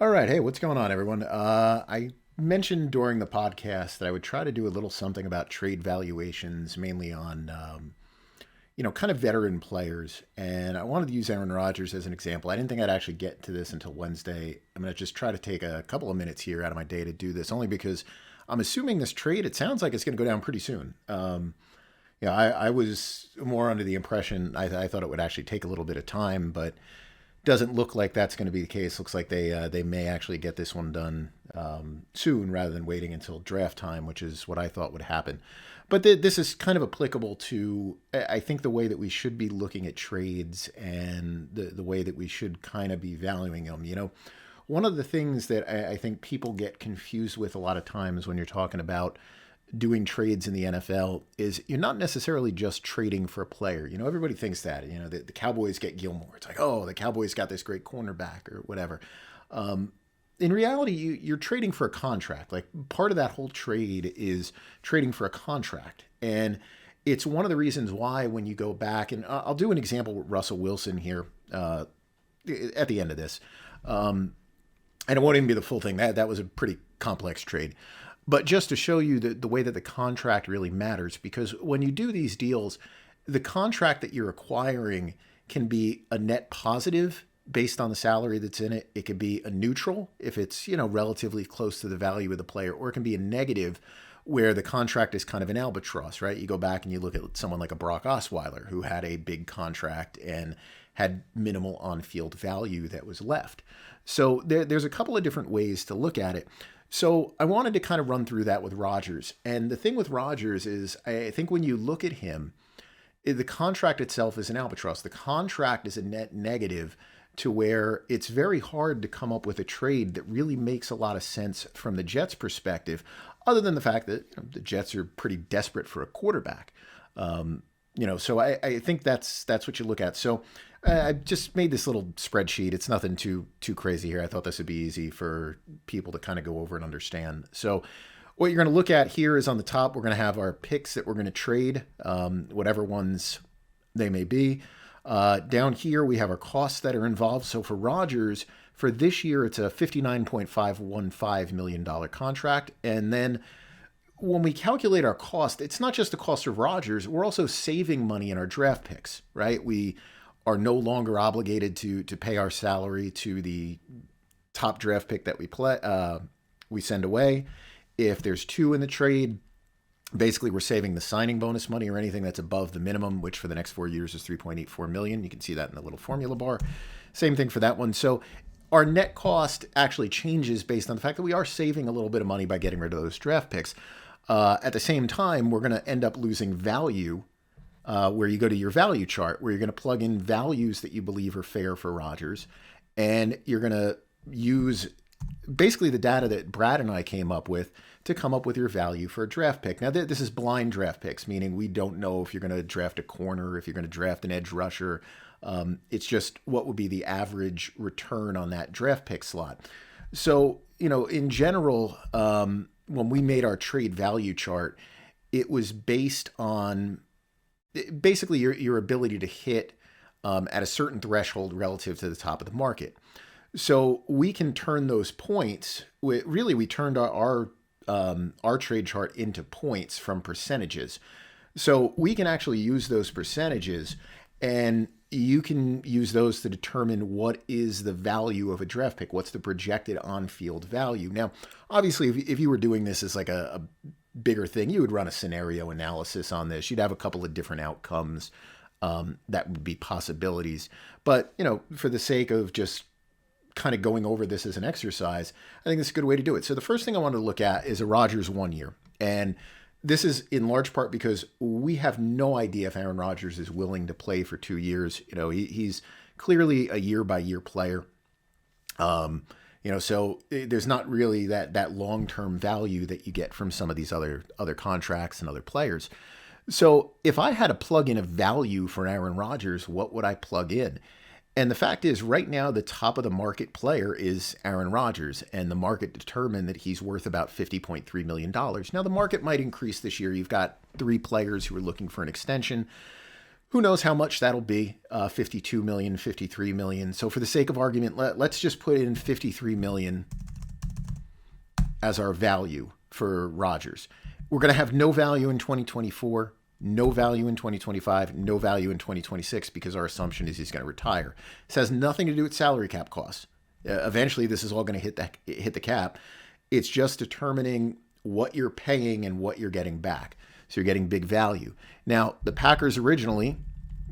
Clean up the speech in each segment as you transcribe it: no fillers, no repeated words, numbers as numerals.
All right. Hey, what's going on, everyone? I mentioned during the podcast that I would try to do a little something about trade valuations, mainly on, kind of veteran players. And I wanted to use Aaron Rodgers as an example. I didn't think I'd actually get to this until Wednesday. I'm going to just try to take a couple of minutes here out of my day to do this, only because I'm assuming this trade, it sounds like it's going to go down pretty soon. I was more under the impression I thought it would actually take a little bit of time, but doesn't look like that's going to be the case. Looks like they may actually get this one done soon rather than waiting until draft time, which is what I thought would happen. But this is kind of applicable to, I think, the way that we should be looking at trades and the way that we should kind of be valuing them. One of the things that I think people get confused with a lot of times when you're talking about doing trades in the NFL is you're not necessarily just trading for a player. Everybody thinks that, the Cowboys get Gilmore. It's like, oh, the Cowboys got this great cornerback or whatever. In reality, you're trading for a contract. Like part of that whole trade is trading for a contract. And it's one of the reasons why when you go back, and I'll do an example with Russell Wilson here at the end of this. And it won't even be the full thing. That was a pretty complex trade. But just to show you the way that the contract really matters, because when you do these deals, the contract that you're acquiring can be a net positive based on the salary that's in it. It could be a neutral if it's, relatively close to the value of the player, or it can be a negative where the contract is kind of an albatross, right? You go back and you look at someone like a Brock Osweiler who had a big contract and had minimal on-field value that was left. So there's a couple of different ways to look at it. So I wanted to kind of run through that with Rodgers. And the thing with Rodgers is I think when you look at him, the contract itself is an albatross. The contract is a net negative to where it's very hard to come up with a trade that really makes a lot of sense from the Jets' perspective, other than the fact that the Jets are pretty desperate for a quarterback. So I think that's what you look at. So I just made this little spreadsheet. It's nothing too crazy here. I thought this would be easy for people to kind of go over and understand. So what you're going to look at here is on the top, we're going to have our picks that we're going to trade, whatever ones they may be. Down here, we have our costs that are involved. So for Rodgers, for this year, it's a $59.515 million contract. And then when we calculate our cost, it's not just the cost of Rodgers. We're also saving money in our draft picks, right? We are no longer obligated to pay our salary to the top draft pick that we send away. If there's two in the trade, basically we're saving the signing bonus money or anything that's above the minimum, which for the next 4 years is $3.84 million. You can see that in the little formula bar. Same thing for that one. So our net cost actually changes based on the fact that we are saving a little bit of money by getting rid of those draft picks. At the same time, we're going to end up losing value where you go to your value chart, where you're going to plug in values that you believe are fair for Rodgers. And you're going to use basically the data that Brad and I came up with to come up with your value for a draft pick. Now, this is blind draft picks, meaning we don't know if you're going to draft a corner, if you're going to draft an edge rusher. It's just what would be the average return on that draft pick slot. So, in general, when we made our trade value chart, it was based on basically your ability to hit at a certain threshold relative to the top of the market. So we can turn those points. We turned our trade chart into points from percentages. So we can actually use those percentages, and you can use those to determine what is the value of a draft pick. What's the projected on-field value? Now, obviously, if you were doing this as like a bigger thing, you would run a scenario analysis on this. You'd have a couple of different outcomes that would be possibilities. But, for the sake of just kind of going over this as an exercise, I think it's a good way to do it. So the first thing I wanted to look at is a Rodgers 1 year. And this is in large part because we have no idea if Aaron Rodgers is willing to play for 2 years. He's clearly a year-by-year player. So there's not really that long-term value that you get from some of these other contracts and other players. So if I had to plug in a value for Aaron Rodgers, what would I plug in? And the fact is, right now, the top of the market player is Aaron Rodgers, and the market determined that he's worth about $50.3 million. Now, the market might increase this year. You've got 3 players who are looking for an extension. Who knows how much that'll be? 52 million, 53 million. So for the sake of argument, let's just put in 53 million as our value for Rodgers. We're going to have no value in 2024, no value in 2025, no value in 2026 because our assumption is he's going to retire. This has nothing to do with salary cap costs. Eventually, this is all going to hit the cap. It's just determining what you're paying and what you're getting back. So you're getting big value. Now, the Packers originally,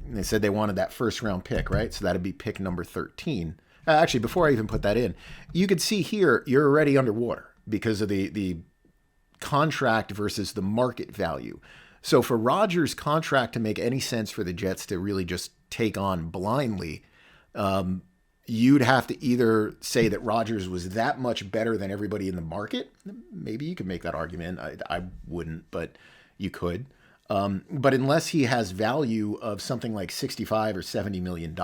they said they wanted that first round pick, right? So that'd be pick number 13. Actually, before I even put that in, you could see here you're already underwater because of the contract versus the market value. So for Rodgers' contract to make any sense for the Jets to really just take on blindly, you'd have to either say that Rodgers was that much better than everybody in the market. Maybe you could make that argument. I wouldn't, but you could. But unless he has value of something like $65 or $70 million,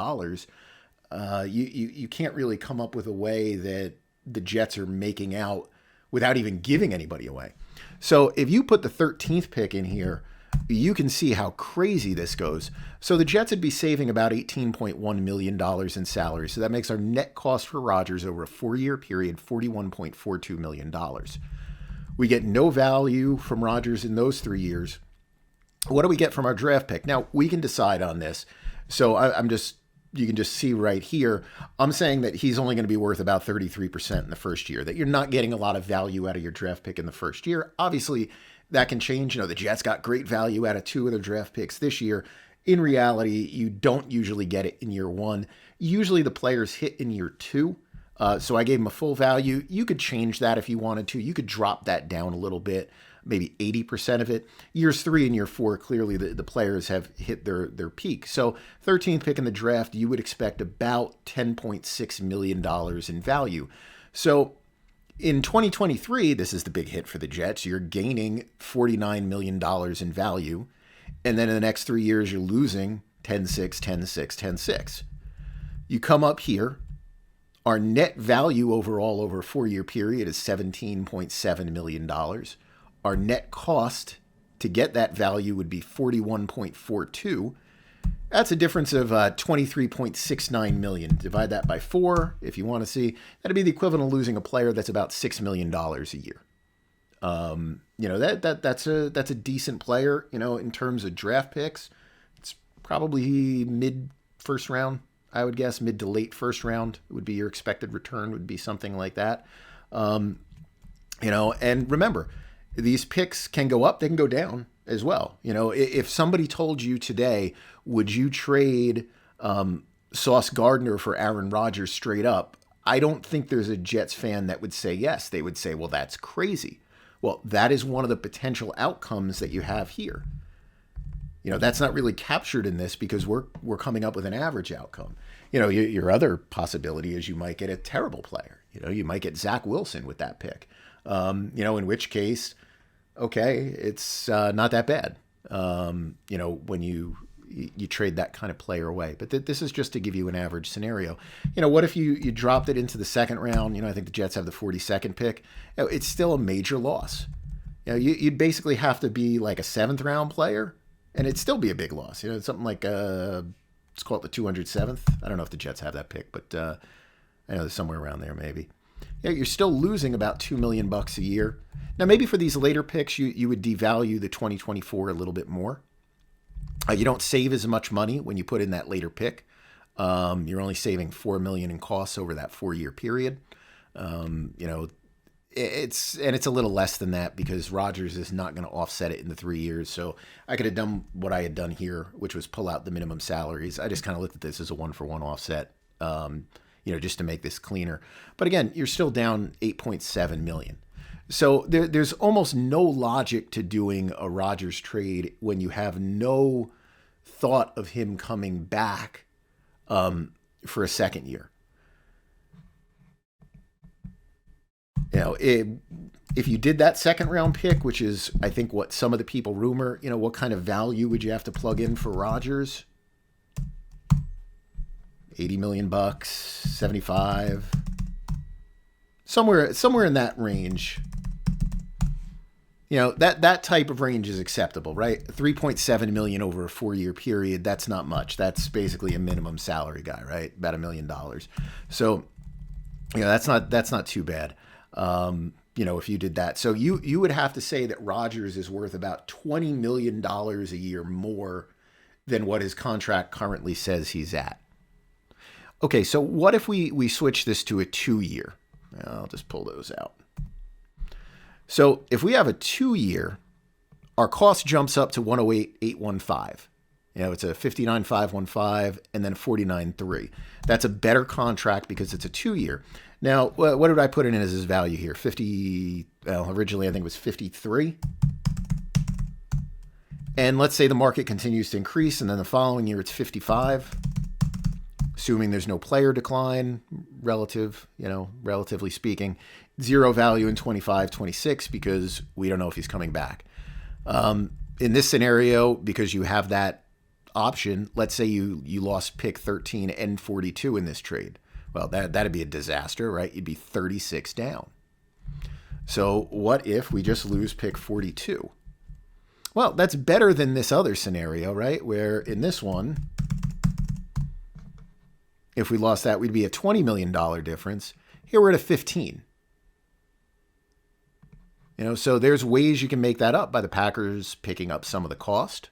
you can't really come up with a way that the Jets are making out without even giving anybody away. So if you put the 13th pick in here, you can see how crazy this goes. So the Jets would be saving about $18.1 million in salary. So that makes our net cost for Rodgers over a 4-year period $41.42 million. We get no value from Rodgers in those 3 years. What do we get from our draft pick? Now, we can decide on this. So you can just see right here, I'm saying that he's only going to be worth about 33% in the first year, that you're not getting a lot of value out of your draft pick in the first year. Obviously, that can change. The Jets got great value out of 2 of their draft picks this year. In reality, you don't usually get it in year 1. Usually the players hit in year 2. So I gave him a full value. You could change that if you wanted to. You could drop that down a little bit, maybe 80% of it. Years 3 and year 4, clearly the players have hit their peak. So 13th pick in the draft, you would expect about $10.6 million in value. So in 2023, this is the big hit for the Jets. You're gaining $49 million in value. And then in the next 3 years, you're losing 10-6, 10-6, 10-6. You come up here. Our net value overall over a 4-year period is $17.7 million. Our net cost to get that value would be $41.42. That's a difference of $23.69 million. Divide that by 4 if you want to see. That'd be the equivalent of losing a player that's about $6 million a year. That's a decent player, in terms of draft picks. It's probably mid first round. I would guess mid to late first round would be your expected return, would be something like that. And remember, these picks can go up, they can go down as well. If somebody told you today, would you trade Sauce Gardner for Aaron Rodgers straight up? I don't think there's a Jets fan that would say yes. They would say, well, that's crazy. Well, that is one of the potential outcomes that you have here. That's not really captured in this because we're coming up with an average outcome. Your other possibility is you might get a terrible player. You might get Zach Wilson with that pick. In which case, okay, it's not that bad. When you trade that kind of player away. But this is just to give you an average scenario. What if you dropped it into the second round? I think the Jets have the 42nd pick. It's still a major loss. You'd basically have to be like a 7th round player. And it'd still be a big loss. Something like, let's call it the 207th. I don't know if the Jets have that pick, but I know there's somewhere around there maybe. You're still losing about $2 million a year. Now, maybe for these later picks, you would devalue the 2024 a little bit more. You don't save as much money when you put in that later pick. You're only saving $4 million in costs over that 4-year period. It's a little less than that because Rodgers is not going to offset it in the 3 years. So I could have done what I had done here, which was pull out the minimum salaries. I just kind of looked at this as a 1-for-1 offset, just to make this cleaner. But again, you're still down $8.7 million. So there's almost no logic to doing a Rodgers trade when you have no thought of him coming back for a second year. If you did that second round pick, which is, I think, what some of the people rumor, what kind of value would you have to plug in for Rodgers? $80 million, 75, somewhere in that range. That type of range is acceptable, right? 3.7 million over a 4-year period, that's not much. That's basically a minimum salary guy, right? About $1 million. So, that's not too bad. If you did that. So you would have to say that Rodgers is worth about $20 million a year more than what his contract currently says he's at. Okay, so what if we switch this to a 2-year? I'll just pull those out. So if we have a 2-year, our cost jumps up to 108,815. It's a 59,515 and then 49,3. That's a better contract because it's a 2-year. Now, what did I put in as his value here? 50. Well, originally I think it was 53. And let's say the market continues to increase, and then the following year it's 55. Assuming there's no player decline, relatively speaking, zero value in 25, 26 because we don't know if he's coming back. In this scenario, because you have that option, let's say you lost pick 13 and 42 in this trade. Well, that'd be a disaster, right? You'd be 36 down. So what if we just lose pick 42? Well, that's better than this other scenario, right? Where in this one, if we lost that, we'd be a $20 million difference. Here we're at a 15. So there's ways you can make that up by the Packers picking up some of the cost,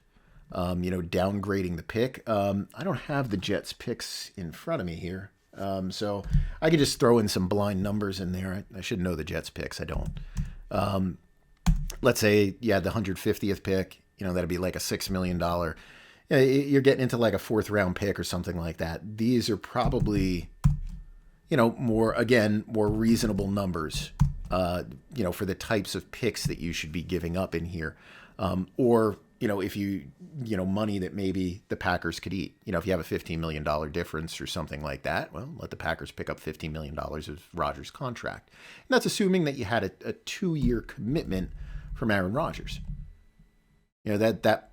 downgrading the pick. I don't have the Jets picks in front of me here. So I could just throw in some blind numbers in there. I should know the Jets picks. I don't. Let's say, the 150th pick, that'd be like a $6 million. You're getting into like a 4th round pick or something like that. These are probably, more reasonable numbers, for the types of picks that you should be giving up in here. Or, if money that maybe the Packers could eat. If you have a $15 million difference or something like that, well, let the Packers pick up $15 million of Rodgers' contract. And that's assuming that you had a 2-year commitment from Aaron Rodgers. That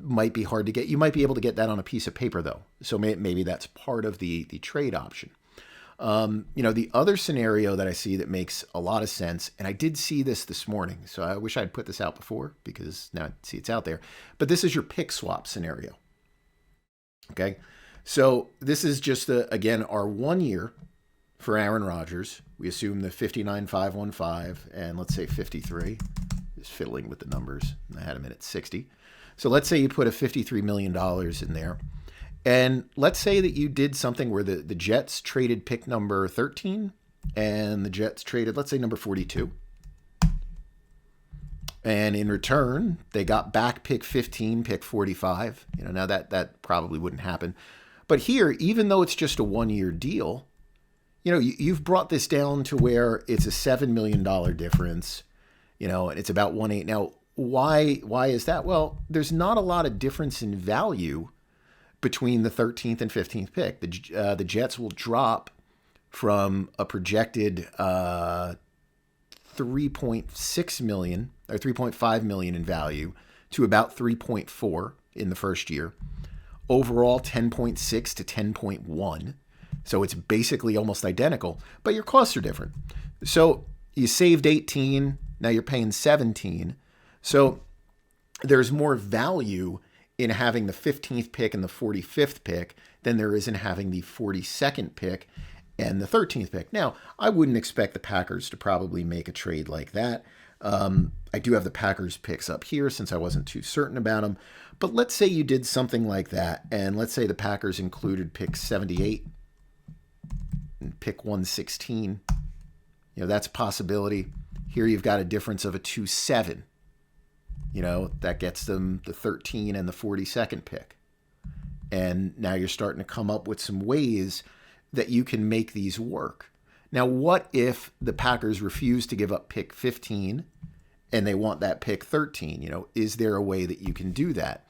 might be hard to get. You might be able to get that on a piece of paper, though. So maybe that's part of the trade option. The other scenario that I see that makes a lot of sense, and I did see this morning, so I wish I'd put this out before because now I see it's out there, but this is your pick swap scenario. Okay. So this is just again, our 1 year for Aaron Rodgers. We assume the 59,515 and let's say 53. Just fiddling with the numbers. I had him in at 60. So let's say you put a $53 million in there. And let's say that you did something where the Jets traded pick number 13 and the Jets traded, let's say, number 42. And in return, they got back pick 15, pick 45. Now that probably wouldn't happen. But here, even though it's just a 1-year deal, you've brought this down to where it's a $7 million difference, and it's about 1.8. Now, why is that? Well, there's not a lot of difference in value between the 13th and 15th pick. The Jets will drop from a projected 3.6 million or 3.5 million in value to about 3.4 in the first year. Overall, 10.6 to 10.1. So it's basically almost identical, but your costs are different. So you saved 18, now you're paying 17. So there's more value in having the 15th pick and the 45th pick than there is in having the 42nd pick and the 13th pick. Now, I wouldn't expect the Packers to probably make a trade like that. I do have the Packers picks up here since I wasn't too certain about them. But let's say you did something like that, and let's say the Packers included pick 78 and pick 116. That's a possibility. Here you've got a difference of a 2-7. That gets them the 13 and the 42nd pick. And now you're starting to come up with some ways that you can make these work. Now, what if the Packers refuse to give up pick 15 and they want that pick 13? Is there a way that you can do that?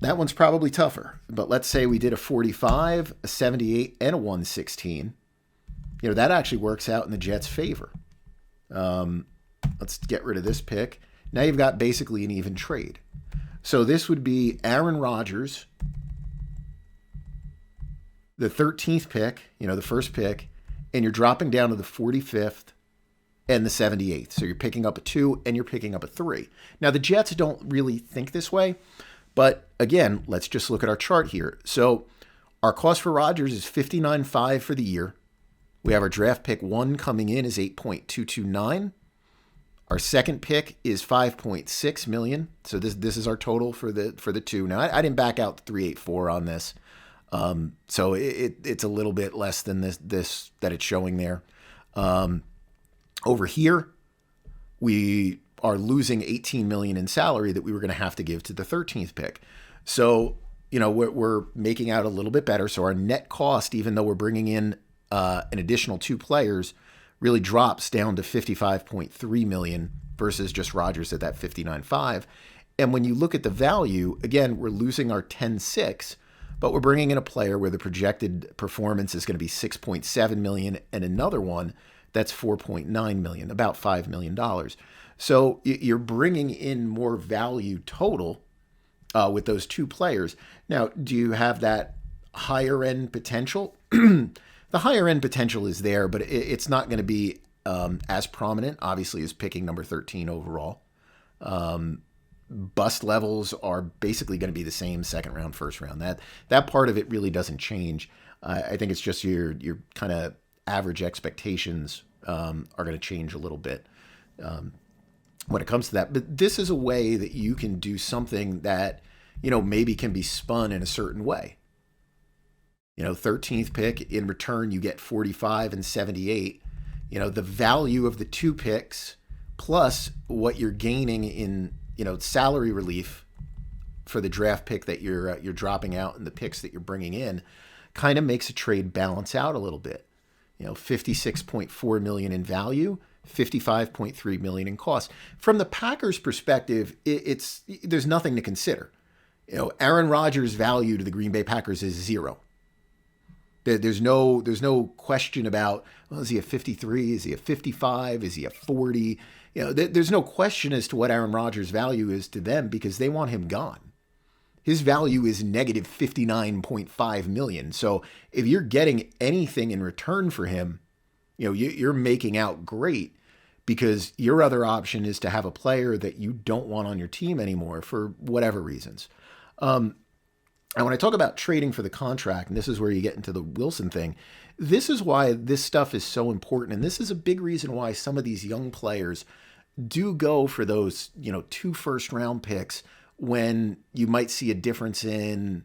That one's probably tougher. But let's say we did a 45, a 78, and a 116. That actually works out in the Jets' favor. Let's get rid of this pick. Now you've got basically an even trade. So this would be Aaron Rodgers, the 13th pick, the first pick, and you're dropping down to the 45th and the 78th. So you're picking up a 2 and you're picking up a 3. Now, the Jets don't really think this way, but again, let's just look at our chart here. So our cost for Rodgers is $59.5 for the year. We have our draft pick 1 coming in is 8.229. Our second pick is $5.6 million. So this is our total for the 2. Now, I didn't back out the 384 on this. So it's a little bit less than this that it's showing there. Over here, we are losing $18 million in salary that we were going to have to give to the 13th pick. So, we're making out a little bit better. So our net cost, even though we're bringing in an additional 2 players, really drops down to $55.3 million versus just Rodgers at that $59.5. And when you look at the value, again, we're losing our 10.6, but we're bringing in a player where the projected performance is going to be $6.7 million and another one that's $4.9 million, about $5 million. So you're bringing in more value total with those 2 players. Now, do you have that higher end potential? The higher end potential is there, but it's not going to be as prominent, obviously, as picking number 13 overall. Bust levels are basically going to be the same second round, first round. That part of it really doesn't change. I think it's just your kind of average expectations are going to change a little bit when it comes to that. But this is a way that you can do something that, maybe can be spun in a certain way. 13th pick, in return, you get 45 and 78. The value of the 2 picks plus what you're gaining in, salary relief for the draft pick that you're dropping out and the picks that you're bringing in kind of makes a trade balance out a little bit. $56.4 million in value, $55.3 million in cost. From the Packers' perspective, there's nothing to consider. Aaron Rodgers' value to the Green Bay Packers is 0. There's no question about, well, is he a 53? Is he a 55? Is he a 40? There's no question as to what Aaron Rodgers' value is to them because they want him gone. His value is negative $59.5 million. So if you're getting anything in return for him, you're making out great because your other option is to have a player that you don't want on your team anymore for whatever reasons. And when I talk about trading for the contract, and this is where you get into the Wilson thing, this is why this stuff is so important. And this is a big reason why some of these young players do go for those, 2 first-round picks when you might see a difference in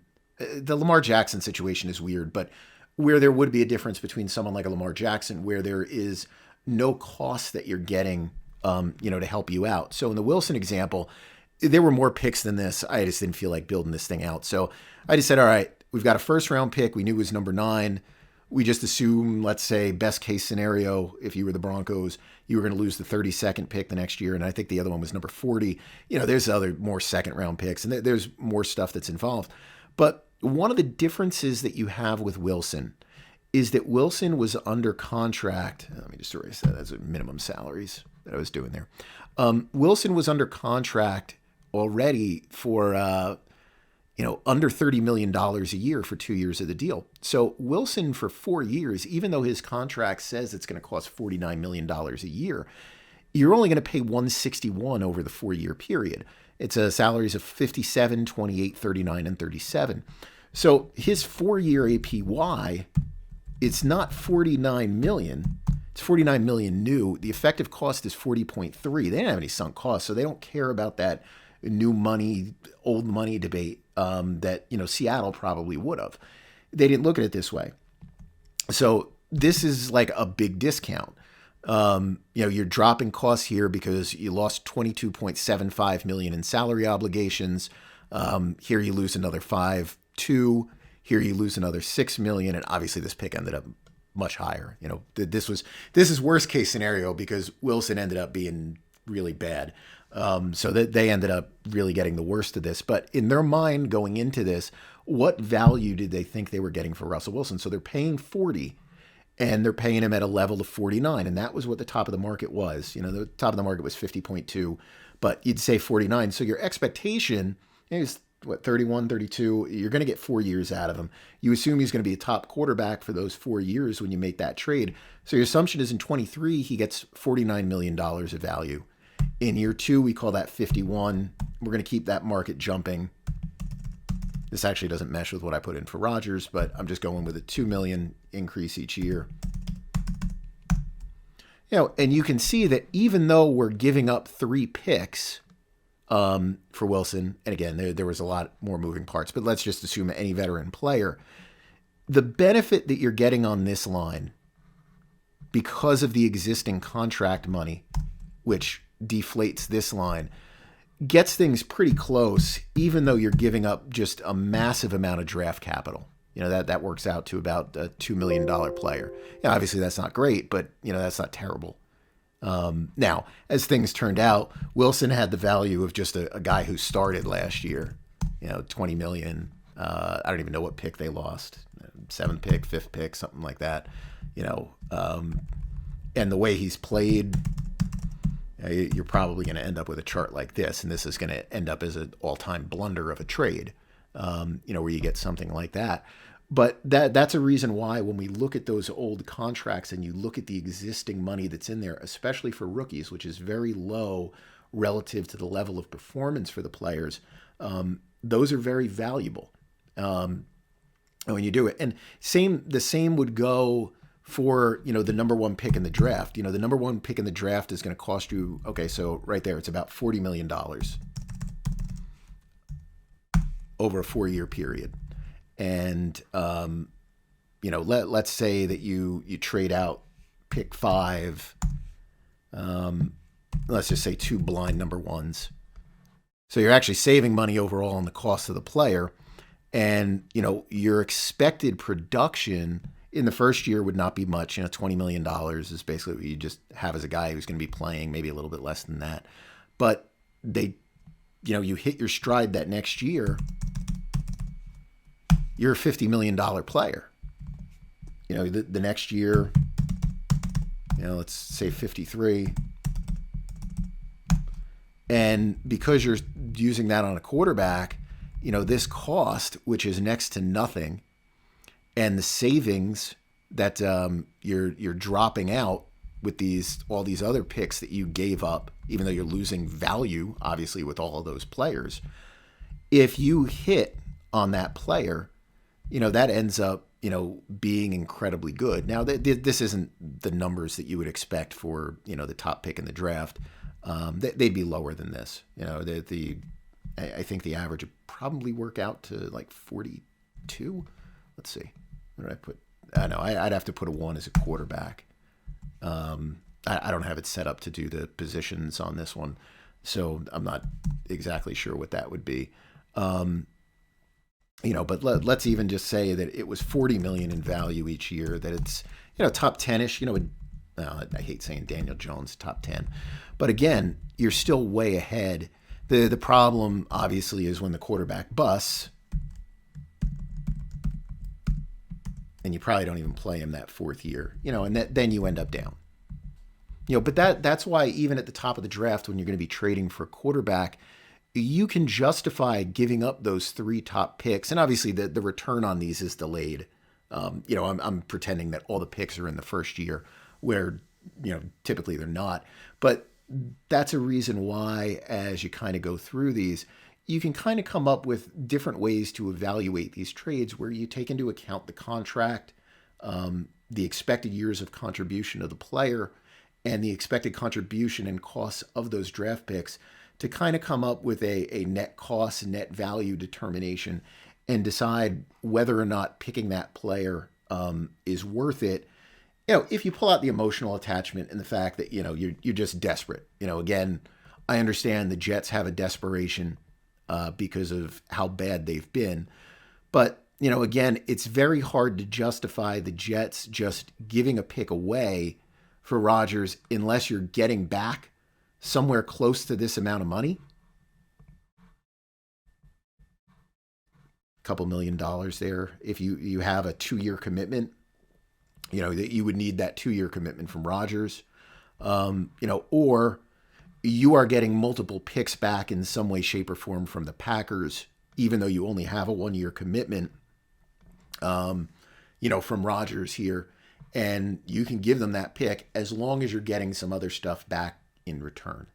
the Lamar Jackson situation is weird, but where there would be a difference between someone like a Lamar Jackson, where there is no cost that you're getting, to help you out. So in the Wilson example, there were more picks than this. I just didn't feel like building this thing out. So I just said, all right, we've got a first round pick. We knew it was number 9. We just assume, let's say, best case scenario, if you were the Broncos, you were going to lose the 32nd pick the next year. And I think the other one was number 40. There's more second round picks and there's more stuff that's involved. But one of the differences that you have with Wilson is that Wilson was under contract. Let me just erase that. That's minimum salaries that I was doing there. Wilson was under contract already for, under $30 million a year for 2 years of the deal. So Wilson for 4 years, even though his contract says it's going to cost $49 million a year, you're only going to pay $161 over the 4-year period. It's salaries of 57, 28, 39, and 37. So his 4-year APY, it's not $49 million. It's $49 million new. The effective cost is $40.3. They didn't have any sunk costs, so they don't care about that new money, old money debate that Seattle probably would have. They didn't look at it this way. So this is like a big discount. You're dropping costs here because you lost $22.75 million in salary obligations. Here you lose another 5.2. Here you lose another $6 million, and obviously this pick ended up much higher. This is worst case scenario because Wilson ended up being really bad. So that they ended up really getting the worst of this. But in their mind going into this, what value did they think they were getting for Russell Wilson? So they're paying 40 and they're paying him at a level of 49. And that was what the top of the market was. The top of the market was 50.2, but you'd say 49. So your expectation is what, 31, 32. You're going to get 4 years out of him. You assume he's going to be a top quarterback for those 4 years when you make that trade. So your assumption is in 23, he gets $49 million of value. In year 2, we call that 51. We're going to keep that market jumping. This actually doesn't mesh with what I put in for Rodgers, but I'm just going with a 2 million increase each year. And you can see that even though we're giving up 3 picks for Wilson, and again, there was a lot more moving parts, but let's just assume any veteran player, the benefit that you're getting on this line because of the existing contract money, which deflates this line, gets things pretty close, even though you're giving up just a massive amount of draft capital. That works out to about a $2 million player. Obviously that's not great, but that's not terrible. Now, as things turned out, Wilson had the value of just a guy who started last year, 20 million. I don't even know what pick they lost, 7th pick, 5th pick, something like that, and the way he's played, you're probably going to end up with a chart like this, and this is going to end up as an all-time blunder of a trade, where you get something like that. But that's a reason why when we look at those old contracts and you look at the existing money that's in there, especially for rookies, which is very low relative to the level of performance for the players, those are very valuable when you do it. And the same would go for, the number 1 pick in the draft. The number 1 pick in the draft is going to cost you, okay, so right there, it's about $40 million over a 4-year period. And, let's say that you trade out pick 5, let's just say 2 blind number 1s. So you're actually saving money overall on the cost of the player. And, your expected production in the first year would not be much. $20 million is basically what you just have as a guy who's going to be playing, maybe a little bit less than that. But you hit your stride that next year, you're a $50 million player. The next year, let's say 53. And because you're using that on a quarterback, this cost, which is next to nothing, and the savings that you're dropping out with all these other picks that you gave up, even though you're losing value, obviously, with all of those players, if you hit on that player, that ends up, being incredibly good. Now, this isn't the numbers that you would expect for, the top pick in the draft. They'd be lower than this. I think the average would probably work out to like 42. Let's see. What did I put? I know I'd have to put a 1 as a quarterback. I don't have it set up to do the positions on this one, so I'm not exactly sure what that would be. But let's even just say that it was 40 million in value each year, that it's, top 10-ish, I hate saying Daniel Jones top 10, but again, you're still way ahead. The problem obviously is when the quarterback busts and you probably don't even play him that 4th year, and then you end up down. But that's why even at the top of the draft, when you're going to be trading for a quarterback, you can justify giving up those 3 top picks. And obviously the return on these is delayed. I'm pretending that all the picks are in the first year where, typically they're not. But that's a reason why, as you kind of go through these, you can kind of come up with different ways to evaluate these trades where you take into account the contract, the expected years of contribution of the player, and the expected contribution and costs of those draft picks to kind of come up with a net cost, net value determination and decide whether or not picking that player is worth it. If you pull out the emotional attachment and the fact that, you're just desperate. Again, I understand the Jets have a desperation because of how bad they've been. But, again, it's very hard to justify the Jets just giving a pick away for Rodgers unless you're getting back somewhere close to this amount of money. Couple $1 million there. If you have a 2-year commitment, that you would need that 2-year commitment from Rodgers, or you are getting multiple picks back in some way, shape, or form from the Packers, even though you only have a 1 year commitment, from Rodgers here, and you can give them that pick as long as you're getting some other stuff back in return.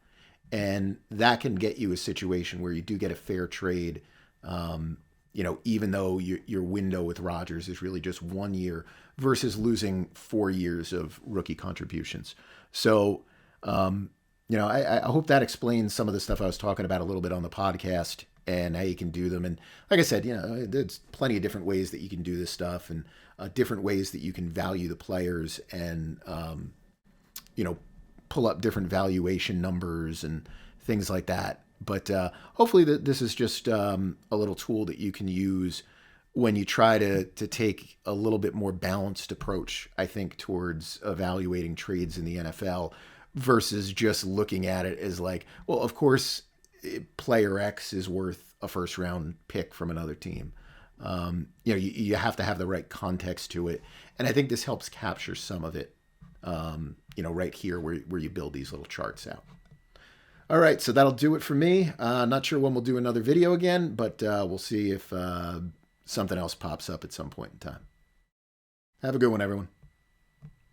And that can get you a situation where you do get a fair trade, even though your window with Rodgers is really just 1 year versus losing 4 years of rookie contributions. So, I hope that explains some of the stuff I was talking about a little bit on the podcast and how you can do them. And like I said, there's plenty of different ways that you can do this stuff and different ways that you can value the players and, pull up different valuation numbers and things like that. But hopefully this is just a little tool that you can use when you try to take a little bit more balanced approach, I think, towards evaluating trades in the NFL versus just looking at it as like, well, of course, player X is worth a first round pick from another team. You have to have the right context to it. And I think this helps capture some of it, right here where you build these little charts out. All right, so that'll do it for me. Not sure when we'll do another video again, but we'll see if something else pops up at some point in time. Have a good one, everyone.